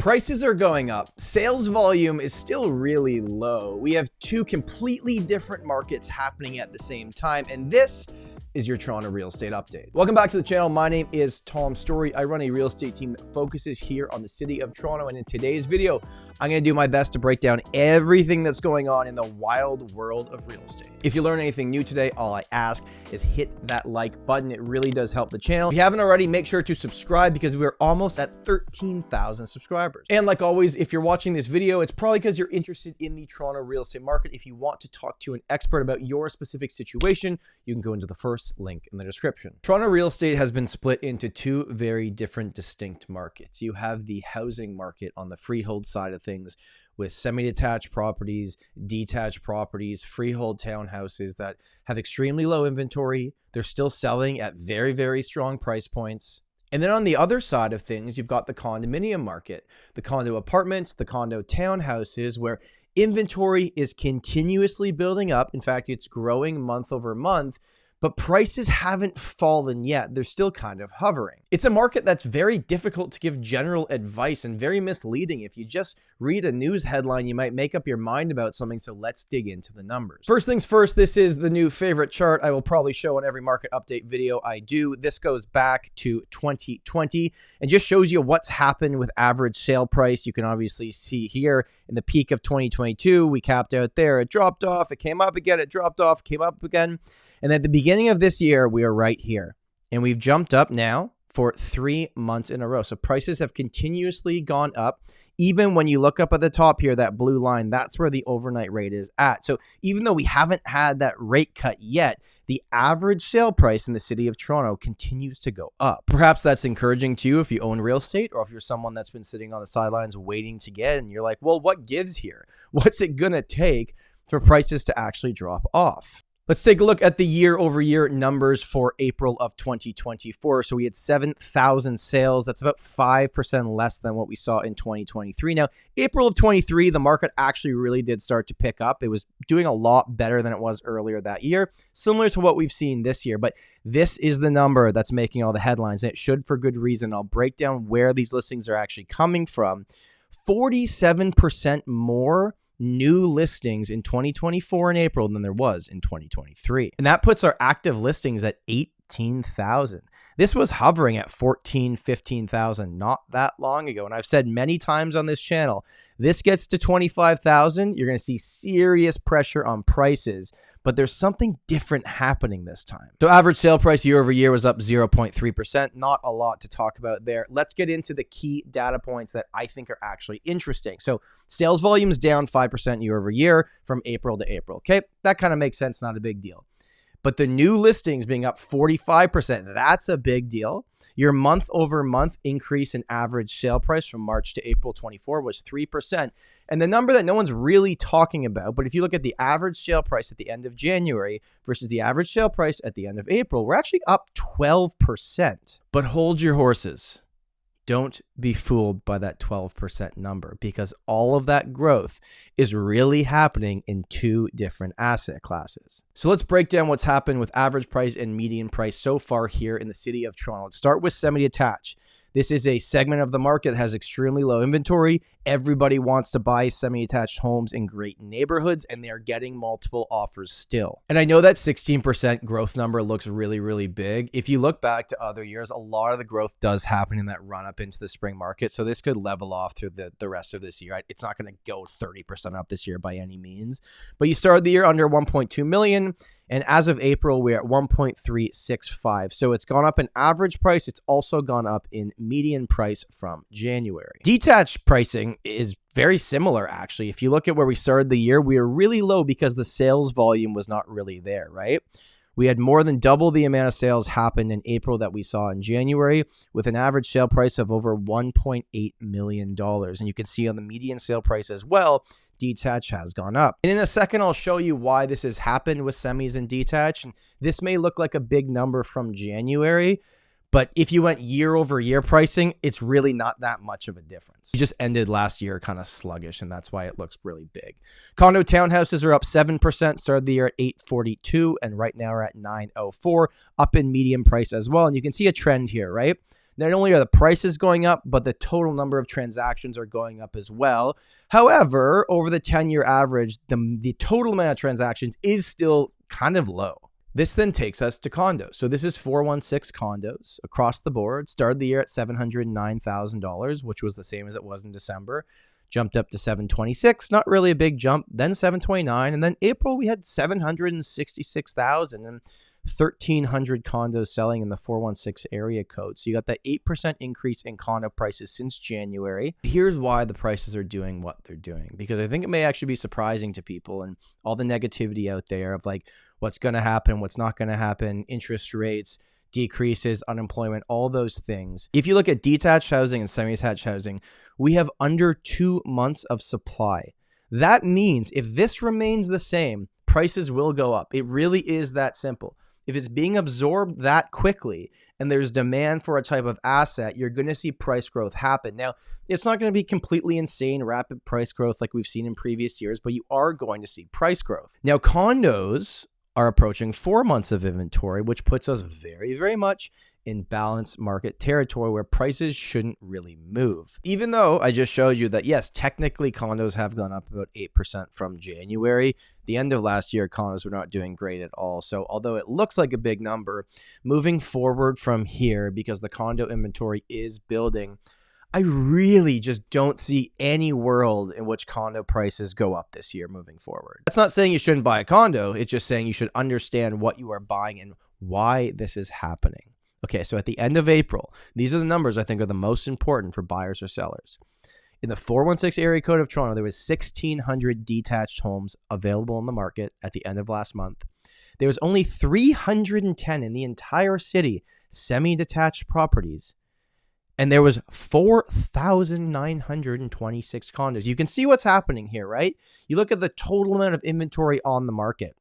Prices are going up. Sales volume is still really low. We have two completely different markets happening at the same time, and this is your Toronto real estate update. Welcome back to the channel. My name is Tom Storey. I run a real estate team that focuses here on the city of Toronto, and in today's video, I'm going to do my best to break down everything that's going on in the wild world of real estate. If you learn anything new today, all I ask is hit that like button. It really does help the channel. If you haven't already, make sure to subscribe because we're almost at 13,000 subscribers. And like always, if you're watching this video, it's probably because you're interested in the Toronto real estate market. If you want to talk to an expert about your specific situation, you can go into the first link in the description. Toronto real estate has been split into two very different, distinct markets. You have the housing market on the freehold side of things with semi-detached properties, detached properties, freehold townhouses that have extremely low inventory. They're still selling at very, very strong price points. And then on the other side of things, you've got the condominium market, the condo apartments, the condo townhouses, where inventory is continuously building up. In fact, it's growing month over month. But prices haven't fallen yet. They're still kind of hovering. It's a market that's very difficult to give general advice and very misleading. If you just read a news headline, you might make up your mind about something. So let's dig into the numbers. First things first, this is the new favorite chart I will probably show on every market update video I do. This goes back to 2020 and just shows you what's happened with average sale price. You can obviously see here in the peak of 2022, we capped out there. It dropped off. It came up again. It dropped off, came up again. And at the beginning of this year, we are right here. And we've jumped up now for 3 months in a row. So prices have continuously gone up. Even when you look up at the top here, that blue line, that's where the overnight rate is at. So even though we haven't had that rate cut yet, the average sale price in the city of Toronto continues to go up. Perhaps that's encouraging to you if you own real estate or if you're someone that's been sitting on the sidelines waiting to get, and you're like, well, what gives here? What's it gonna take for prices to actually drop off? Let's take a look at the year-over-year numbers for April of 2024. So we had 7,000 sales. That's about 5% less than what we saw in 2023. Now, April of 23, the market actually really did start to pick up. It was doing a lot better than it was earlier that year, similar to what we've seen this year. But this is the number that's making all the headlines, and it should for good reason. I'll break down where these listings are actually coming from. 47% more new listings in 2024 in April than there was in 2023. And that puts our active listings at 18,000. This was hovering at 14, 15,000 not that long ago. And I've said many times on this channel, this gets to 25,000, you're going to see serious pressure on prices, but there's something different happening this time. So average sale price year over year was up 0.3%. Not a lot to talk about there. Let's get into the key data points that I think are actually interesting. So sales volume's down 5% year over year from April to April. Okay, that kind of makes sense, not a big deal. But the new listings being up 45%, that's a big deal. Your month over month increase in average sale price from March to April 24 was 3%. And the number that no one's really talking about, but if you look at the average sale price at the end of January versus the average sale price at the end of April, we're actually up 12%. But hold your horses. Don't be fooled by that 12% number, because all of that growth is really happening in two different asset classes. So let's break down what's happened with average price and median price so far here in the city of Toronto. Let's start with semi-detached. This is a segment of the market that has extremely low inventory. Everybody wants to buy semi-detached homes in great neighborhoods, and they're getting multiple offers still. And I know that 16% growth number looks really, really big. If you look back to other years, a lot of the growth does happen in that run up into the spring market. So this could level off through the rest of this year. Right? It's not going to go 30% up this year by any means. But you started the year under 1.2 million. And as of April, we're at 1.365. So it's gone up in average price. It's also gone up in median price from January. Detached pricing is very similar, actually. If you look at where we started the year, we were really low because the sales volume was not really there, right? We had more than double the amount of sales happen in April that we saw in January, with an average sale price of over $1.8 million. And you can see on the median sale price as well, detached has gone up. And in a second, I'll show you why this has happened with semis and detached. And this may look like a big number from January, but if you went year over year pricing, it's really not that much of a difference. We just ended last year kind of sluggish, and that's why it looks really big. Condo townhouses are up 7%, started the year at 842, and right now we're at 904, up in median price as well. And you can see a trend here, right? Not only are the prices going up, but the total number of transactions are going up as well. However, over the 10-year average, the total amount of transactions is still kind of low. This then takes us to condos. So this is 416 condos across the board. Started the year at $709,000, which was the same as it was in December. Jumped up to 726, not really a big jump. Then 729, and then April we had 766,000 and 1,300 condos selling in the 416 area code. So you got that 8% increase in condo prices since January. Here's why the prices are doing what they're doing, because I think it may actually be surprising to people and all the negativity out there of like what's going to happen, what's not going to happen, interest rates, decreases, unemployment, all those things. If you look at detached housing and semi-detached housing, we have under 2 months of supply. That means if this remains the same, prices will go up. It really is that simple. If it's being absorbed that quickly and there's demand for a type of asset, you're going to see price growth happen. Now, it's not going to be completely insane, rapid price growth like we've seen in previous years, but you are going to see price growth. Now, condos are approaching 4 months of inventory, which puts us very, very much in balanced market territory where prices shouldn't really move. Even though I just showed you that, yes, technically condos have gone up about 8% from January. The end of last year, condos were not doing great at all. So although it looks like a big number, moving forward from here, because the condo inventory is building, I really just don't see any world in which condo prices go up this year moving forward. That's not saying you shouldn't buy a condo. It's just saying you should understand what you are buying and why this is happening. Okay, so at the end of April, these are the numbers I think are the most important for buyers or sellers. In the 416 area code of Toronto, there was 1,600 detached homes available in the market at the end of last month. There was only 310 in the entire city, semi-detached properties. And there was 4,926 condos. You can see what's happening here, right? You look at the total amount of inventory on the market.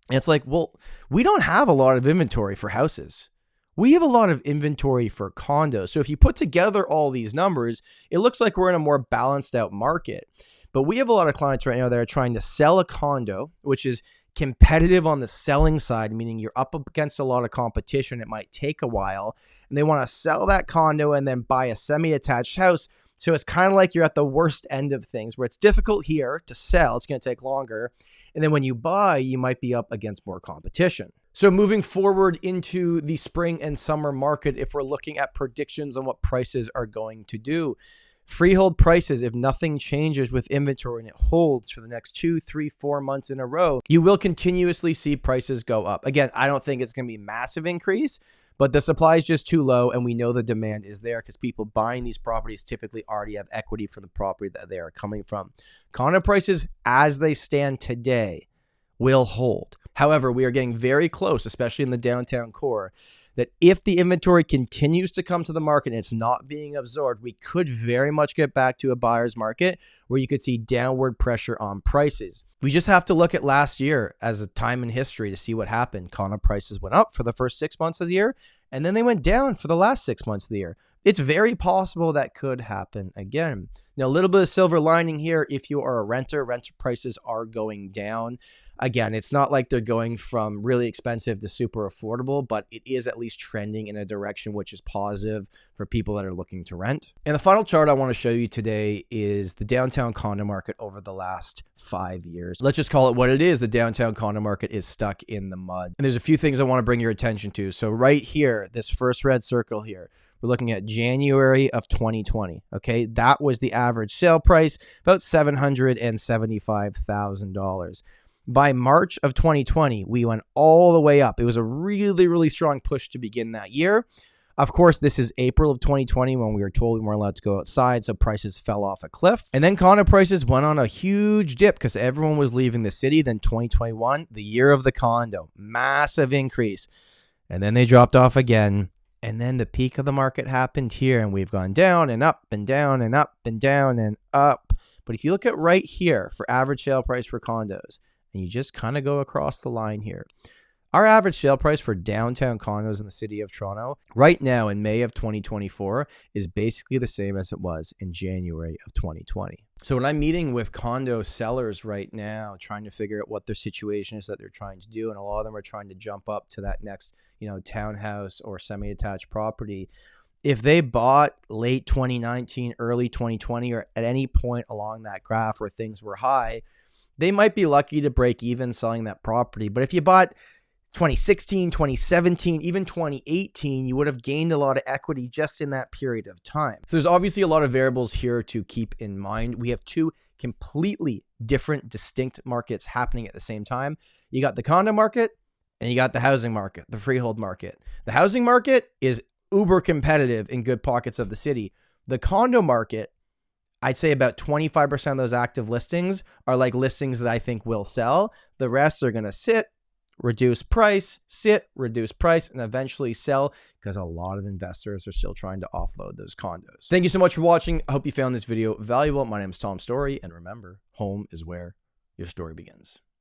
And it's like, well, we don't have a lot of inventory for houses. We have a lot of inventory for condos. So if you put together all these numbers, it looks like we're in a more balanced out market. But we have a lot of clients right now that are trying to sell a condo, which is competitive on the selling side, meaning you're up against a lot of competition. It might take a while, and they want to sell that condo and then buy a semi-attached house. So it's kind of like you're at the worst end of things where it's difficult here to sell. It's going to take longer. And then when you buy, you might be up against more competition. So moving forward into the spring and summer market, if we're looking at predictions on what prices are going to do, freehold prices, if nothing changes with inventory and it holds for the next 2, 3, 4 months in a row, you will continuously see prices go up. Again, I don't think it's going to be a massive increase, but the supply is just too low, and we know the demand is there because people buying these properties typically already have equity for the property that they are coming from. Condo prices, as they stand today, will hold. However, we are getting very close, especially in the downtown core, that if the inventory continues to come to the market and it's not being absorbed, we could very much get back to a buyer's market where you could see downward pressure on prices. We just have to look at last year as a time in history to see what happened. Condo prices went up for the first 6 months of the year, and then they went down for the last 6 months of the year. It's very possible that could happen again. Now, a little bit of silver lining here. If you are a renter prices are going down. Again, it's not like they're going from really expensive to super affordable, but it is at least trending in a direction which is positive for people that are looking to rent. And the final chart I want to show you today is the downtown condo market over the last 5 years. Let's just call it what it is. The downtown condo market is stuck in the mud. And there's a few things I want to bring your attention to. So right here, this first red circle here, we're looking at January of 2020. Okay, that was the average sale price, about $775,000. By March of 2020, we went all the way up. It was a really, really strong push to begin that year. Of course, this is April of 2020 when we were told we weren't allowed to go outside, so prices fell off a cliff. And then condo prices went on a huge dip because everyone was leaving the city. Then 2021, the year of the condo, massive increase. And then they dropped off again. And then the peak of the market happened here, and we've gone down and up and down and up and down and up. But if you look at right here for average sale price for condos, and you just kind of go across the line here, our average sale price for downtown condos in the city of Toronto right now in May of 2024 is basically the same as it was in January of 2020. So when I'm meeting with condo sellers right now, trying to figure out what their situation is that they're trying to do, and a lot of them are trying to jump up to that next, townhouse or semi-detached property, if they bought late 2019, early 2020, or at any point along that graph where things were high, they might be lucky to break even selling that property. But if you bought 2016, 2017, even 2018, you would have gained a lot of equity just in that period of time. So there's obviously a lot of variables here to keep in mind. We have two completely different, distinct markets happening at the same time. You got the condo market and you got the housing market, the freehold market. The housing market is uber competitive in good pockets of the city. The condo market, I'd say about 25% of those active listings are like listings that I think will sell. The rest are going to sit, reduce price, reduce price, and eventually sell because a lot of investors are still trying to offload those condos. Thank you so much for watching. I hope you found this video valuable. My name is Tom Storey, and remember, home is where your story begins.